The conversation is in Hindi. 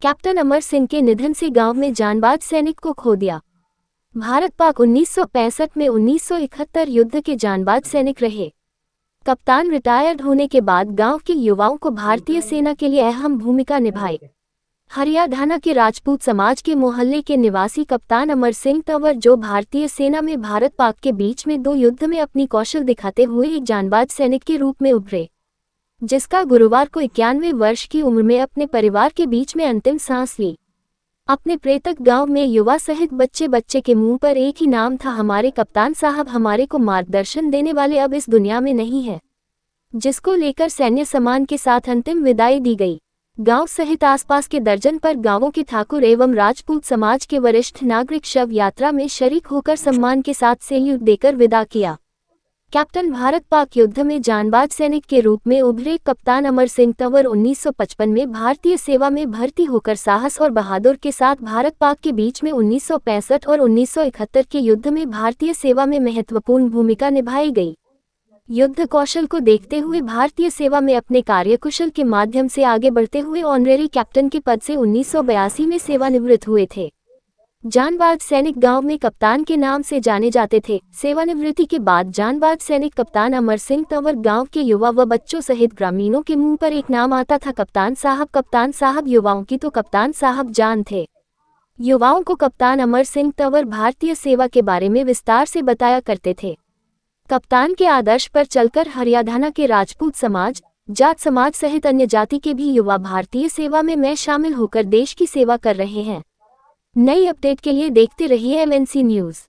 कैप्टन अमर सिंह के निधन से गांव में जांबाज सैनिक को खो दिया। भारत पाक 1965 में 1971 युद्ध के जांबाज सैनिक रहे। कप्तान रिटायर्ड होने के बाद गांव के युवाओं को भारतीय सेना के लिए अहम भूमिका निभाई। हरियाणा के राजपूत समाज के मोहल्ले के निवासी कप्तान अमर सिंह तंवर, जो भारतीय सेना में भारत पाक के बीच में 2 युद्ध में अपनी कौशल दिखाते हुए एक जांबाज सैनिक के रूप में उभरे, जिसका गुरुवार को 91 वर्ष की उम्र में अपने परिवार के बीच में अंतिम सांस ली। अपने प्रेतक गांव में युवा सहित बच्चे के मुंह पर एक ही नाम था, हमारे कप्तान साहब हमारे को मार्गदर्शन देने वाले अब इस दुनिया में नहीं है, जिसको लेकर सैन्य सम्मान के साथ अंतिम विदाई दी गई। गांव सहित आसपास के दर्जन पर गांवों के ठाकुर एवं राजपूत समाज के वरिष्ठ नागरिक शव यात्रा में शरीक होकर सम्मान के साथ सैल्यूट देकर विदा किया। कैप्टन भारत पाक युद्ध में जांबाज सैनिक के रूप में उभरे कप्तान अमर सिंह तंवर 1955 में भारतीय सेवा में भर्ती होकर साहस और बहादुर के साथ भारत पाक के बीच में 1965 और 1971 के युद्ध में भारतीय सेवा में महत्वपूर्ण भूमिका निभाई गई। युद्ध कौशल को देखते हुए भारतीय सेवा में अपने कार्यकुशल के माध्यम से आगे बढ़ते हुए ऑनरेरी कैप्टन के पद से 1982 में सेवानिवृत्त हुए थे। जांबाज सैनिक गांव में कप्तान के नाम से जाने जाते थे। सेवानिवृत्ति के बाद जांबाज सैनिक कप्तान अमर सिंह तंवर गांव के युवा व बच्चों सहित ग्रामीणों के मुंह पर एक नाम आता था, कप्तान साहब। कप्तान साहब युवाओं की तो कप्तान साहब जान थे। युवाओं को कप्तान अमर सिंह तंवर भारतीय सेवा के बारे में विस्तार से बताया करते थे। कप्तान के आदर्श पर चलकर हरियाणा के राजपूत समाज, जाट समाज सहित अन्य जाति के भी युवा भारतीय सेवा में शामिल होकर देश की सेवा कर रहे हैं। नई अपडेट के लिए देखते रहिए MNC न्यूज़।